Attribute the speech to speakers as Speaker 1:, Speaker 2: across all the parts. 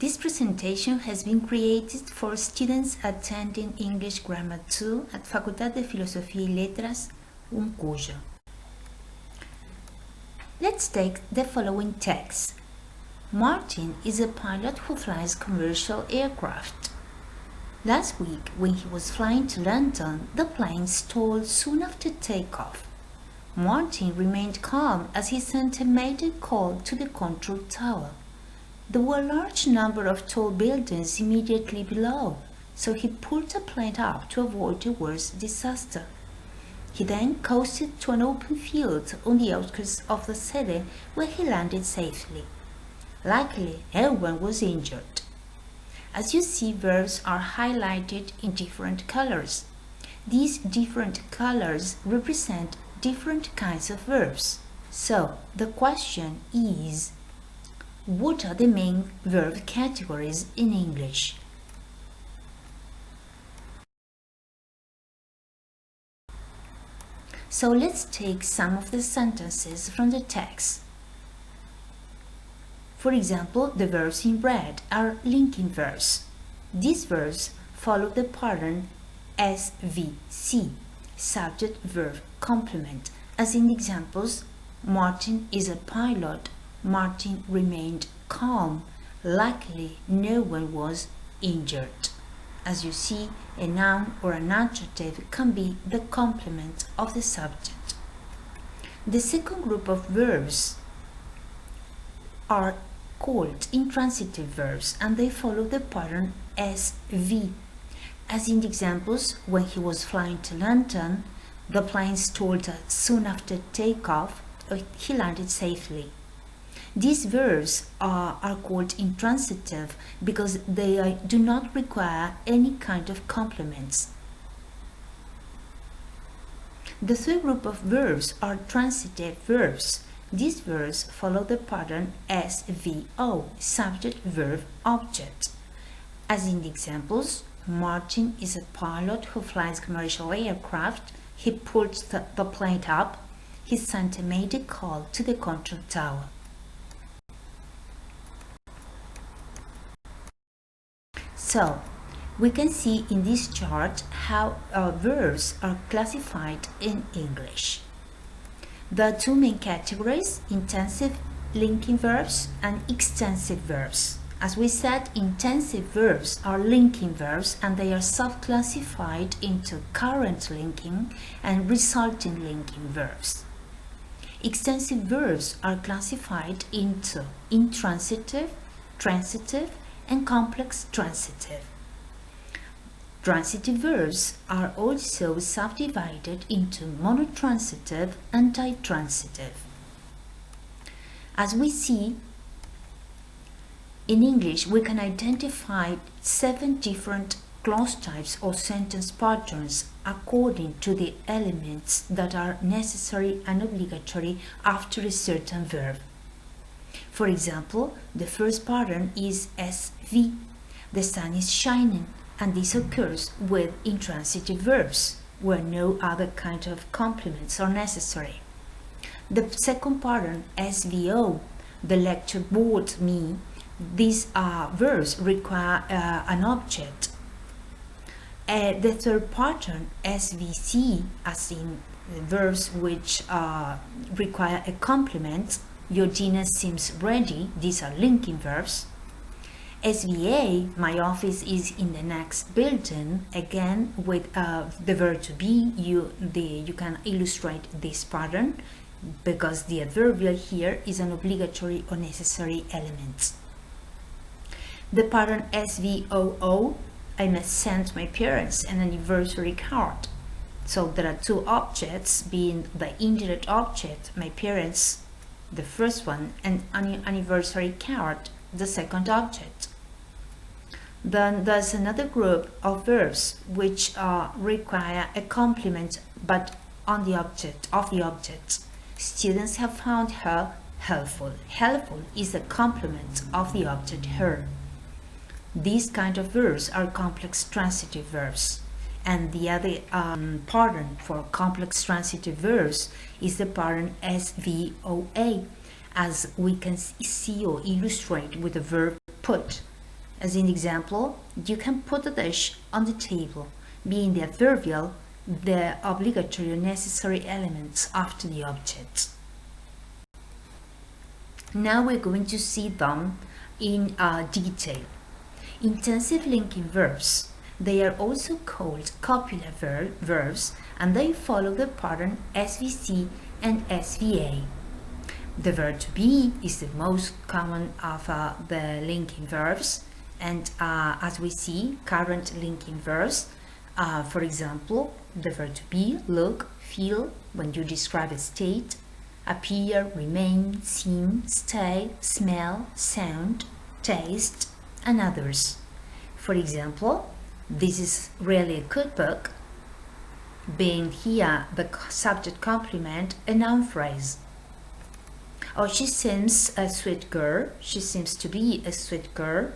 Speaker 1: This presentation has been created for students attending English Grammar 2 at Facultad de Filosofía y Letras, Cuyo. Let's take the following text. Martin is a pilot who flies commercial aircraft. Last week, when he was flying to London, the plane stalled soon after takeoff. Martin remained calm as he sent a mayday call to the control tower. There were a large number of tall buildings immediately below, so he pulled the plane up to avoid a worse disaster. He then coasted to an open field on the outskirts of the city, where he landed safely. Luckily, no one was injured. As you see, verbs are highlighted in different colors. These different colors represent different kinds of verbs. So, the question is, what are the main verb categories in English? So let's take some of the sentences from the text. For example, the verbs in red are linking verbs. These verbs follow the pattern SVC, subject, verb, complement, as in the examples, Martin is a pilot, Martin remained calm, luckily no one was injured. As you see, a noun or an adjective can be the complement of the subject. The second group of verbs are called intransitive verbs, and they follow the pattern SV. As in the examples, when he was flying to London, the plane stalled soon after takeoff, he landed safely. These verbs are called intransitive because they do not require any kind of complements. The third group of verbs are transitive verbs. These verbs follow the pattern SVO, subject, verb, object. As in the examples, Martin is a pilot who flies commercial aircraft. He pulled the plane up. He sent a mayday call to the control tower. So, we can see in this chart how verbs are classified in English. There are two main categories, intensive linking verbs and extensive verbs. As we said, intensive verbs are linking verbs and they are sub-classified into current linking and resulting linking verbs. Extensive verbs are classified into intransitive, transitive, and complex transitive. Transitive verbs are also subdivided into monotransitive and ditransitive. As we see, in English we can identify 7 different clause types or sentence patterns according to the elements that are necessary and obligatory after a certain verb. For example, the first pattern is SV, the sun is shining, and this occurs with intransitive verbs, where no other kind of complements are necessary. The second pattern, SVO, the lecture bored me, these verbs require an object. The third pattern, SVC, as in verbs which require a complement, your dinner seems ready, these are linking verbs. SVA, my office is in the next building, again with the verb to be, you can illustrate this pattern because the adverbial here is an obligatory or necessary element. The pattern SVOO, I must send my parents an anniversary card. So there are two objects, being the indirect object, my parents, the first one, and anniversary card, the second object. Then there's another group of verbs which require a complement but on the object of the object. Students have found her helpful. Helpful is a complement of the object her. These kind of verbs are complex transitive verbs. And the other pattern for complex transitive verbs is the pattern SVOA, as we can see or illustrate with the verb put. As in the example, you can put the dish on the table, being the adverbial, the obligatory or necessary elements after the object. Now we're going to see them in detail. Intensive linking verbs. They are also called copular verbs, and they follow the pattern SVC and SVA. The verb to be is the most common of the linking verbs, and as we see, current linking verbs, for example, the verb to be, look, feel, when you describe a state, appear, remain, seem, stay, smell, sound, taste, and others. For example, this is really a good book, being here the subject complement, a noun phrase. Or she seems a sweet girl, she seems to be a sweet girl.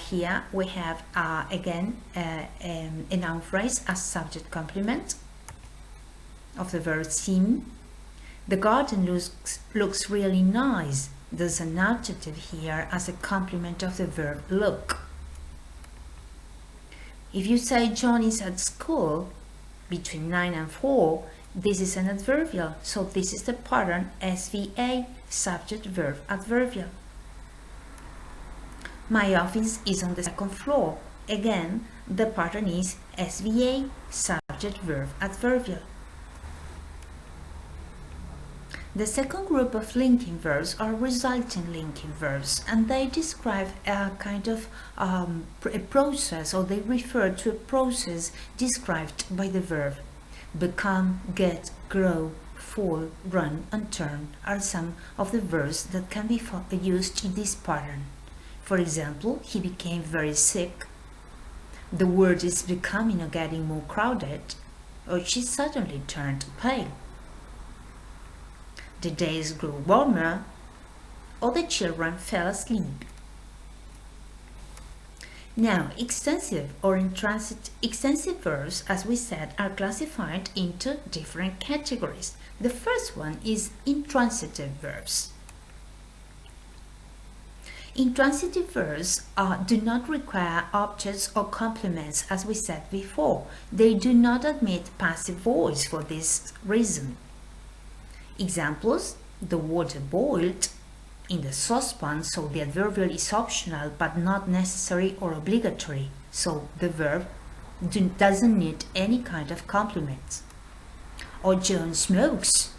Speaker 1: Here we have again a noun phrase as subject complement of the verb seem. The garden looks really nice. There's an adjective here as a complement of the verb look. If you say John is at school between 9 and 4, this is an adverbial, so this is the pattern SVA, subject verb adverbial. My office is on the second floor. Again, the pattern is SVA, subject verb adverbial. The second group of linking verbs are resulting linking verbs, and they describe a kind of a process, or they refer to a process described by the verb. Become, get, grow, fall, run, and turn are some of the verbs that can be used in this pattern. For example, he became very sick. The world is becoming or getting more crowded, or she suddenly turned pale. The days grew warmer, or the children fell asleep. Now, extensive or extensive verbs, as we said, are classified into different categories. The first one is intransitive verbs. Intransitive verbs do not require objects or complements, as we said before. They do not admit passive voice for this reason. Examples: the water boiled in the saucepan, so the adverbial is optional but not necessary or obligatory, so the verb doesn't need any kind of complement. Or John smokes.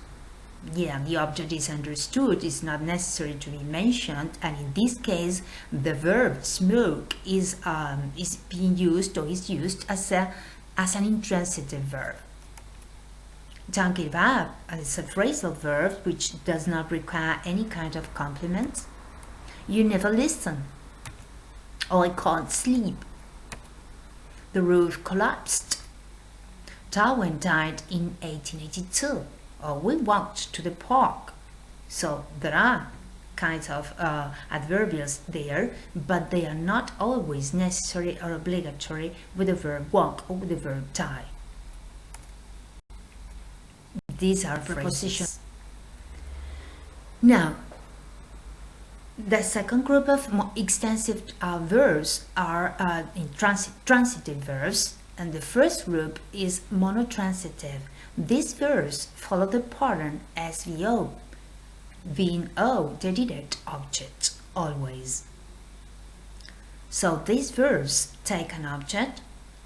Speaker 1: Yeah, the object is understood, it's not necessary to be mentioned, and in this case the verb smoke is being used, or is used as an intransitive verb. Don't give up is a phrasal verb which does not require any kind of complement. You never listen. Or I can't sleep. The roof collapsed. Darwin died in 1882. Or we walked to the park. So there are kinds of adverbials there, but they are not always necessary or obligatory with the verb walk or with the verb die. These are prepositions. Now, the second group of more extensive verbs are transitive verbs, and the first group is monotransitive. These verbs follow the pattern SVO, being O the direct object, always. So these verbs take an object,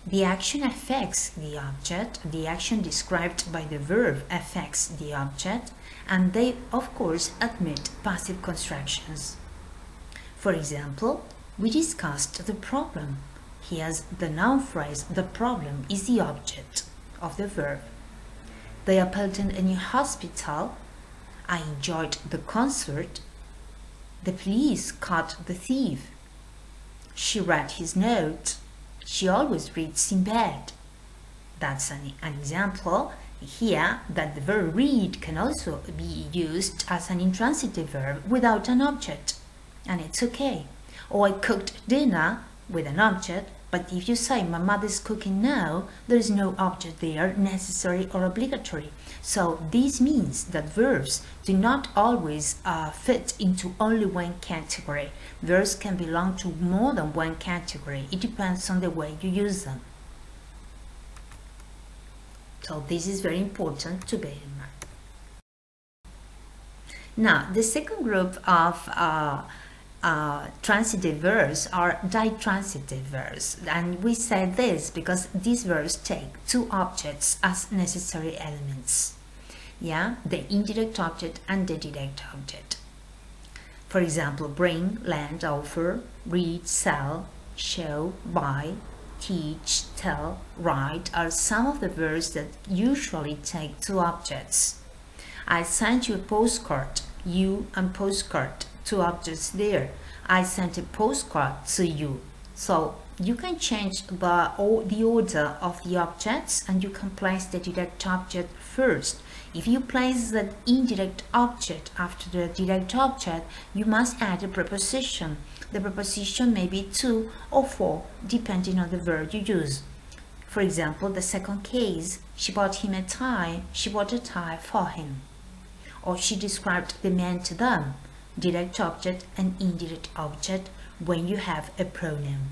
Speaker 1: the action affects the object, the action described by the verb affects the object, and they, of course, admit passive constructions. For example, we discussed the problem. Here's the noun phrase, the problem is the object of the verb. They built a new hospital. I enjoyed the concert. The police caught the thief. She read his note. She always reads in bed. That's an example here that the verb read can also be used as an intransitive verb without an object, and it's okay. Or I cooked dinner with an object, But if you say my mother's cooking now, there is no object there, necessary or obligatory. So this means that verbs do not always fit into only one category. Verbs can belong to more than one category. It depends on the way you use them. So this is very important to bear in mind. Now, the second group of transitive verbs are ditransitive verbs, and we say this because these verbs take two objects as necessary elements. Yeah, the indirect object and the direct object. For example, bring, lend, offer, read, sell, show, buy, teach, tell, write are some of the verbs that usually take two objects. I sent you a postcard. You and postcard, two objects there. I sent a postcard to you. So you can change the order of the objects, and you can place the direct object first. If you place the indirect object after the direct object, you must add a preposition. The preposition may be to or for, depending on the verb you use. For example, the second case, she bought him a tie. She bought a tie for him. Or she described the man to them. Direct object and indirect object when you have a pronoun.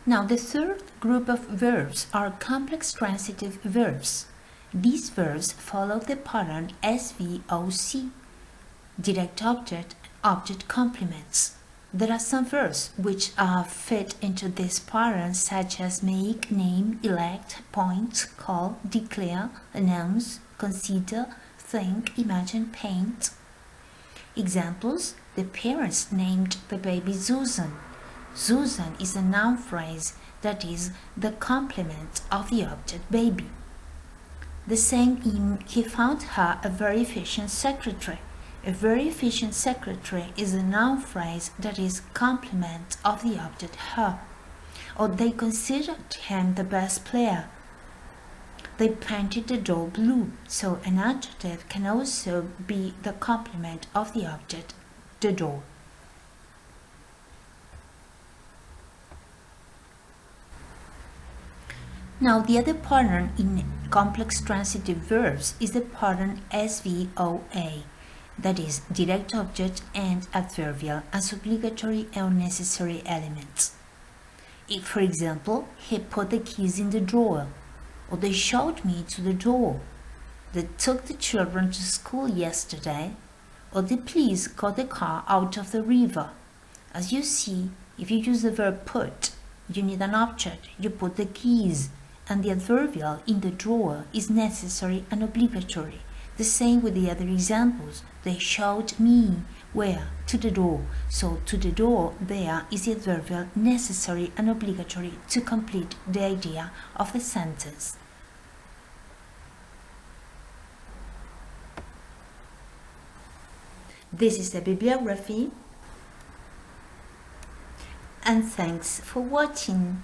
Speaker 1: Now, the third group of verbs are complex transitive verbs. These verbs follow the pattern SVOC, direct object, object complements. There are some verbs which fit into this pattern, such as make, name, elect, point, call, declare, announce, consider, think, imagine, paint. Examples: the parents named the baby Susan. Susan is a noun phrase that is the complement of the object baby. The same in he found her a very efficient secretary. A very efficient secretary is a noun phrase that is complement of the object her. Or they considered him the best player. They painted the door blue, so an adjective can also be the complement of the object, the door. Now, the other pattern in complex transitive verbs is the pattern SVOA, that is, direct object and adverbial as obligatory or necessary elements. If, for example, he put the keys in the drawer, or they showed me to the door, they took the children to school yesterday, or the police got the car out of the river. As you see, if you use the verb put, you need an object, you put the keys, and the adverbial in the drawer is necessary and obligatory. The same with the other examples. They showed me where? To the door. So to the door there is the adverbial necessary and obligatory to complete the idea of the sentence. This is the bibliography, and thanks for watching.